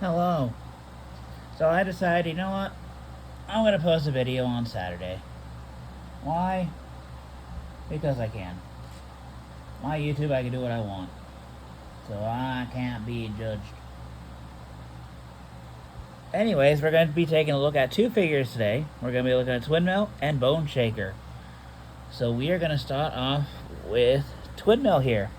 Hello. So I decided, you know what? I'm gonna post a video on Saturday. Why? Because I can. My YouTube, I can do what I want. So I can't be judged. Anyways, we're going to be taking a look at two figures today. We're going to be looking at Twin Mill and Bone Shaker. So we are going to start off with Twin Mill here.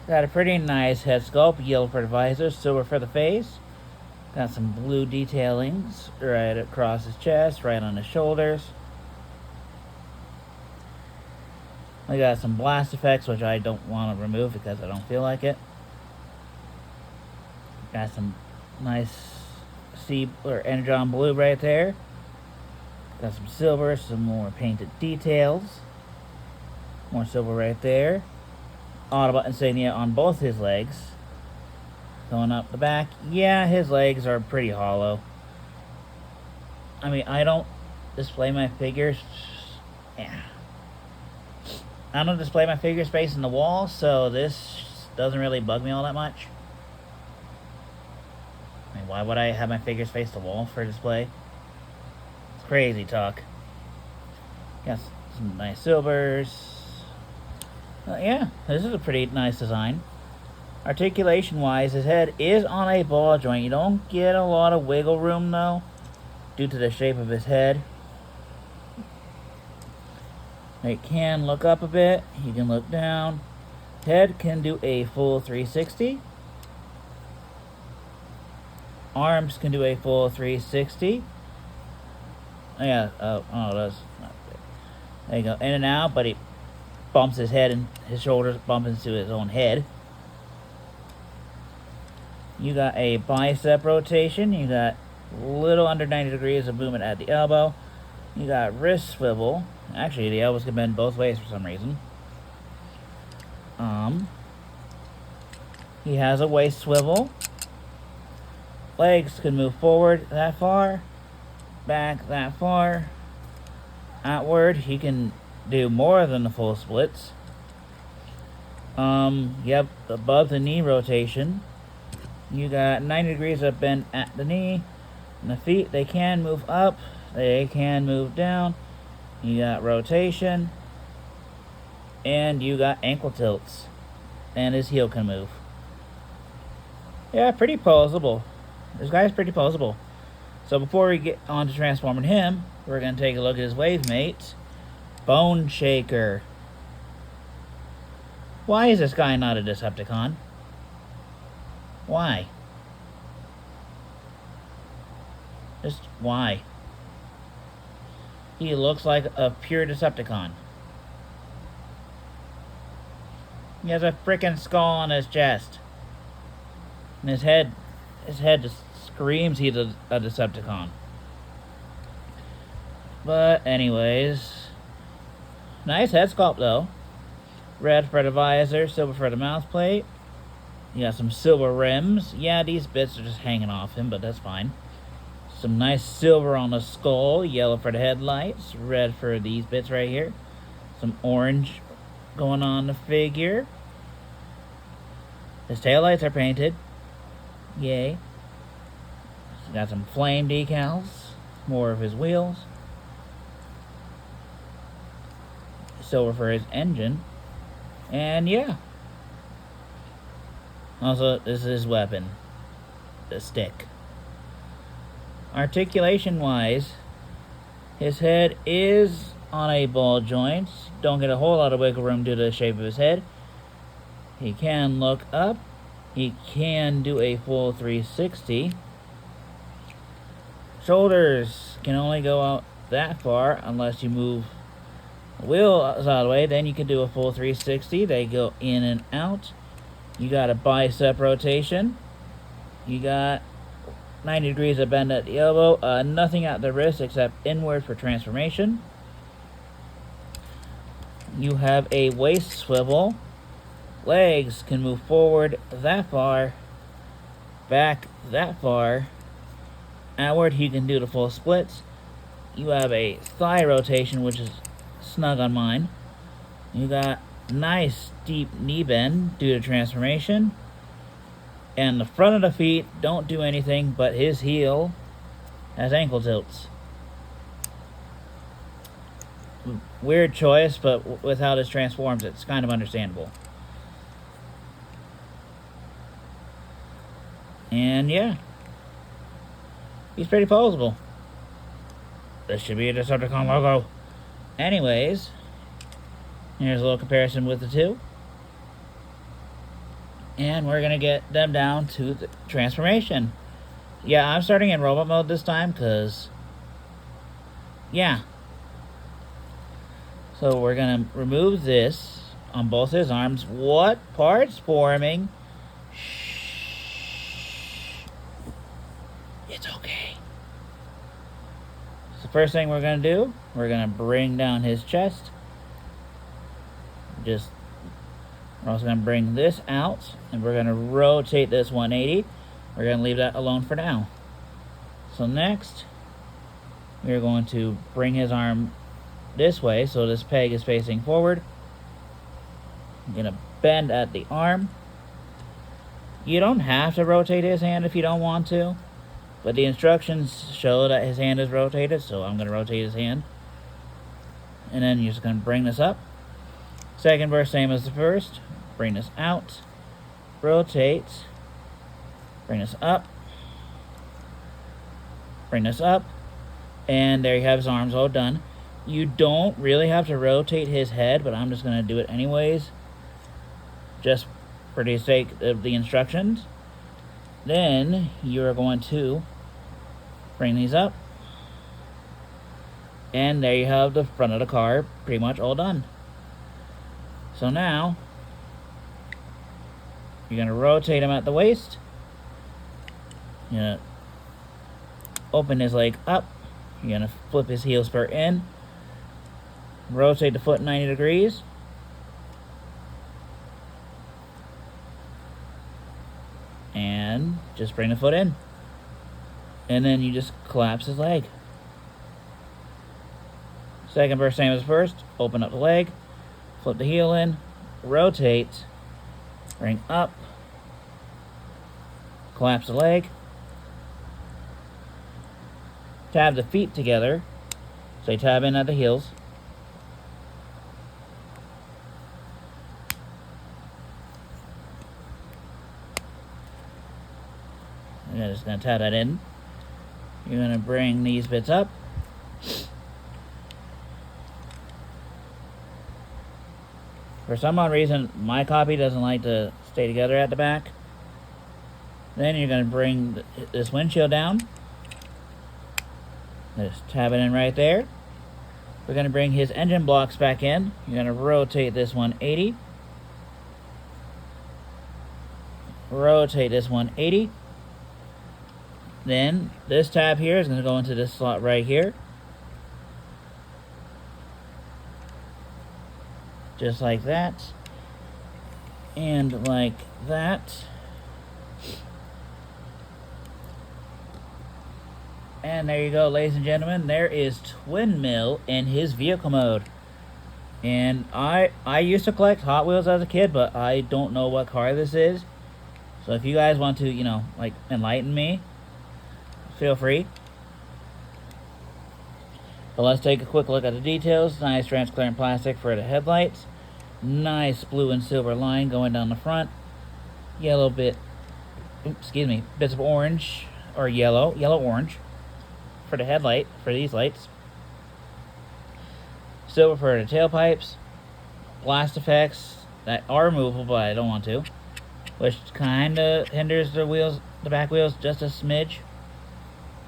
Got a pretty nice head sculpt, yellow for the visor, silver for the face. Got some blue detailings right across his chest, right on his shoulders. I got some blast effects, which I don't want to remove because I don't feel like it. Got some nice sea or energon blue right there. Got some silver, some more painted details. More silver right there. Autobot insignia on both his legs. Going up the back. Yeah, his legs are pretty hollow. I mean, I don't display my figures. Yeah. I don't display my figure space in the wall, so this doesn't really bug me all that much. I mean, why would I have my figures face the wall for display? It's crazy talk. Got some nice silvers. Yeah, this is a pretty nice design. Articulation-wise, his head is on a ball joint. You don't get a lot of wiggle room, though, due to the shape of his head. It can look up a bit. You can look down. Head can do a full 360. Arms can do a full 360. Oh, yeah. Oh, that's not good. There you go. In and out, but he bumps his head and his shoulders bump into his own head. You got a bicep rotation. You got a little under 90 degrees of movement at the elbow. You got wrist swivel. Actually, the elbows can bend both ways for some reason. He has a waist swivel. Legs can move forward that far, back that far. Outward, he can do more than the full splits. Yep, above the knee rotation. You got 90 degrees of bend at the knee. And the feet, they can move up. They can move down. You got rotation. And you got ankle tilts. And his heel can move. Yeah, pretty posable. This guy's pretty posable. So before we get on to transforming him, we're going to take a look at his wave mate, Bone Shaker. Why is this guy not a Decepticon? Why? Just why? He looks like a pure Decepticon. He has a freaking skull on his chest. And his head just screams he's a Decepticon. But anyways, nice head sculpt though. Red for the visor, silver for the mouth plate. You got some silver rims. Yeah, these bits are just hanging off him, but that's fine. Some nice silver on the skull, yellow for the headlights, red for these bits right here. Some orange going on the figure. His taillights are painted. Yay. Got some flame decals. More of his wheels. Silver for his engine. And yeah. Also, this is his weapon. The stick. Articulation-wise, his head is on a ball joint. Don't get a whole lot of wiggle room due to the shape of his head. He can look up. He can do a full 360. Shoulders can only go out that far unless you move the wheels out of the way. Then you can do a full 360. They go in and out. You got a bicep rotation. You got 90 degrees of bend at the elbow. Nothing at the wrist except inward for transformation. You have a waist swivel. Legs can move forward that far. Back that far. Outward, he can do the full splits. You have a thigh rotation, which is snug on mine. You got nice deep knee bend due to transformation. And the front of the feet don't do anything, but his heel has ankle tilts. Weird choice, but with how this transforms, it's kind of understandable. And yeah, he's pretty posable. This should be a Decepticon logo. Anyways, here's a little comparison with the two. And we're going to get them down to the transformation. Yeah, I'm starting in robot mode this time because, yeah. So we're going to remove this on both his arms. What part's forming? Shh. It's okay. So the first thing we're going to do, we're going to bring down his chest. We're also going to bring this out, and we're going to rotate this 180. We're going to leave that alone for now. So next, we're going to bring his arm this way, so this peg is facing forward. I'm going to bend at the arm. You don't have to rotate his hand if you don't want to, but the instructions show that his hand is rotated, so I'm going to rotate his hand. And then you're just going to bring this up. Second verse, same as the first. Bring this out. Rotate. Bring this up. Bring this up. And there you have his arms all done. You don't really have to rotate his head, but I'm just going to do it anyways, just for the sake of the instructions. Then you're going to bring these up. And there you have the front of the car pretty much all done. So now, you're going to rotate him at the waist. You're going to open his leg up. You're going to flip his heel spur in. Rotate the foot 90 degrees. And just bring the foot in. And then you just collapse his leg. Second verse, same as first. Open up the leg. Flip the heel in, rotate, bring up, collapse the leg, tab the feet together, so you tab in at the heels, and then just going to tab that in. You're going to bring these bits up. For some odd reason, my copy doesn't like to stay together at the back. Then you're going to bring this windshield down. Just tab it in right there. We're going to bring his engine blocks back in. You're going to rotate this 180. Rotate this 180. Then this tab here is going to go into this slot right here. Just like that. And like that. And there you go, ladies and gentlemen. There is Twin Mill in his vehicle mode. And I used to collect Hot Wheels as a kid, but I don't know what car this is. So if you guys want to, you know, like enlighten me, feel free. But let's take a quick look at the details. Nice transparent plastic for the headlights. Nice blue and silver line going down the front. Bits of orange or yellow-orange for the headlight, for these lights. Silver for the tailpipes. Blast effects that are removable, but I don't want to. Which kind of hinders the back wheels just a smidge.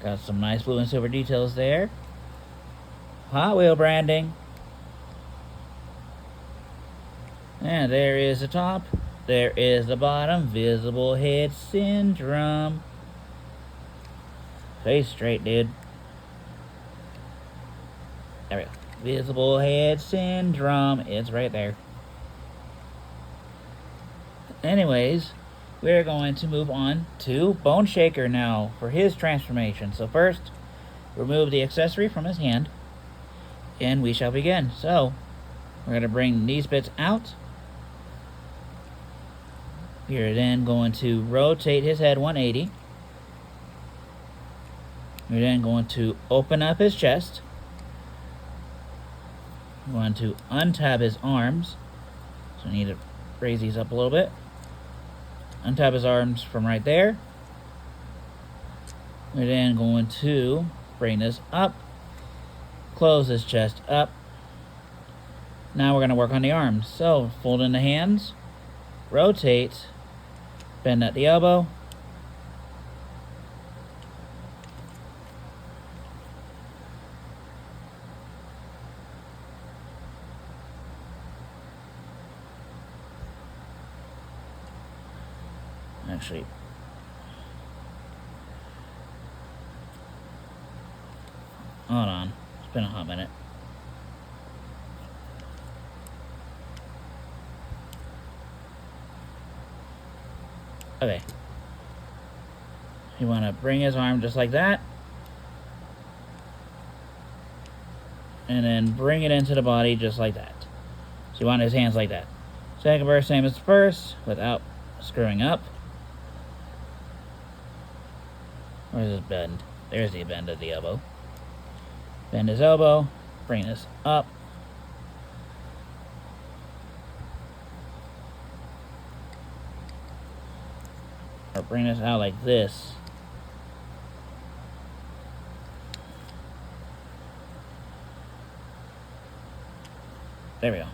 Got some nice blue and silver details there. Hot Wheel branding. And there is the top. There is the bottom. Visible head syndrome. Face straight, dude. There we go. Visible head syndrome. It's right there. Anyways, we're going to move on to Bone Shaker now for his transformation. So first, remove the accessory from his hand, and we shall begin. So, we're going to bring these bits out. You're then going to rotate his head 180. You're then going to open up his chest. You're going to untab his arms. So I need to raise these up a little bit. Untab his arms from right there. We're then going to bring this up. Close his chest up. Now we're going to work on the arms. So fold in the hands. Rotate. Bend at the elbow. Actually, hold on. It's been a hot minute. Okay. You want to bring his arm just like that. And then bring it into the body just like that. So you want his hands like that. Second verse, same as the first, without screwing up. Where's his bend? There's the bend of the elbow. Bend his elbow. Bring this up. Or bring this out like this. There we go.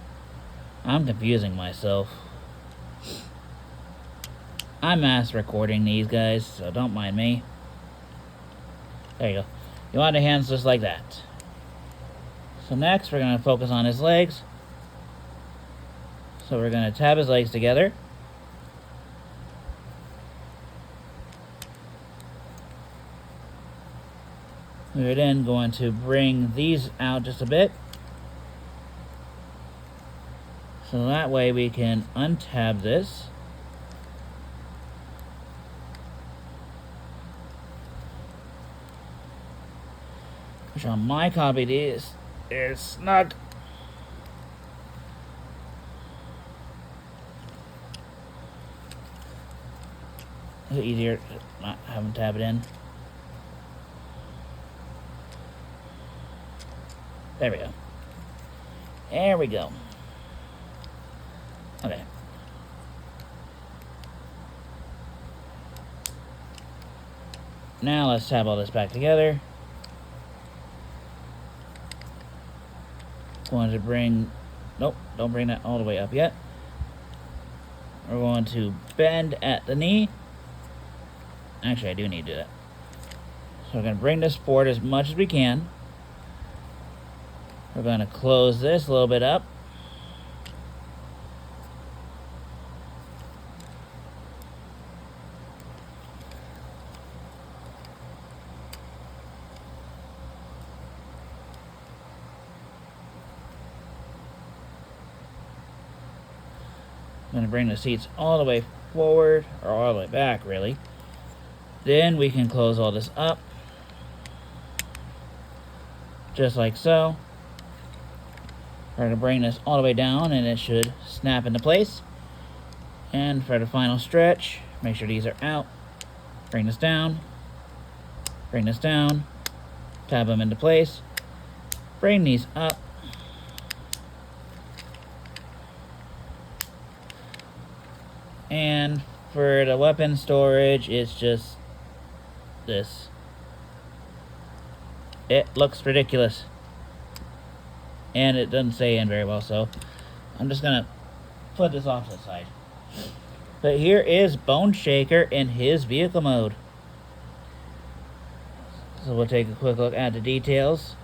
I'm confusing myself. I'm mass recording these guys, so don't mind me. There you go. You want the hands just like that. So next, we're going to focus on his legs. So we're going to tab his legs together. We're then going to bring these out just a bit. So that way we can untab this. Which on my copy is snug. It's easier to not have them tab it in. There we go. There we go. Okay. Now let's tab all this back together. Going to bring... Nope, don't bring that all the way up yet. We're going to bend at the knee. Actually, I do need to do that. So we're going to bring this forward as much as we can. We're going to close this a little bit up. I'm going to bring the seats all the way forward, or all the way back, really. Then we can close all this up. Just like so. We're going to bring this all the way down, and it should snap into place. And for the final stretch, make sure these are out. Bring this down. Bring this down. Tab them into place. Bring these up. And for the weapon storage, it's just this. It looks ridiculous. And it doesn't stay in very well, so I'm just gonna put this off to the side. But here is Bone Shaker in his vehicle mode. So we'll take a quick look at the details.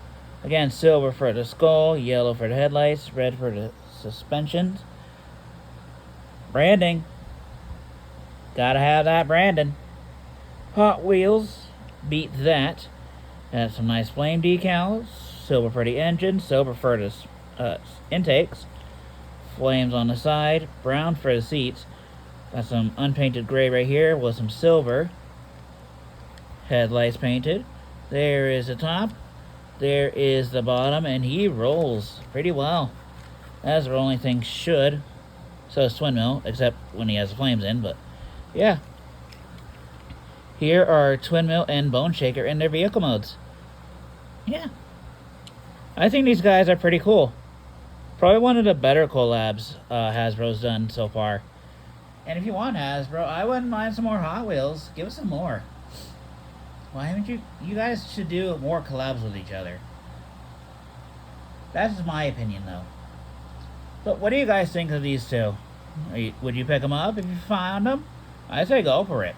Again, silver for the skull, yellow for the headlights, red for the suspensions. Branding. Gotta have that branding. Hot Wheels beat that. Got some nice flame decals. Silver for the engine, silver for the intakes. Flames on the side, brown for the seats. Got some unpainted gray right here with some silver. Headlights painted. There is the top. There is the bottom, and he rolls pretty well. That's the only thing should. So is Twin Mill, except when he has the flames in, but yeah. Here are Twin Mill and Bone Shaker in their vehicle modes. Yeah. I think these guys are pretty cool. Probably one of the better collabs Hasbro's done so far. And if you want Hasbro, I wouldn't mind some more Hot Wheels. Give us some more. Why haven't you... You guys should do more collabs with each other. That's just my opinion, though. But what do you guys think of these two? Would you pick them up if you found them? I say go for it.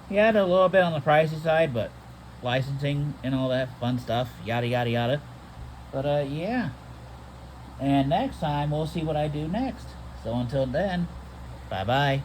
Yeah, a little bit on the pricey side, but licensing and all that fun stuff, yada yada yada. But yeah. And next time we'll see what I do next. So until then, bye bye.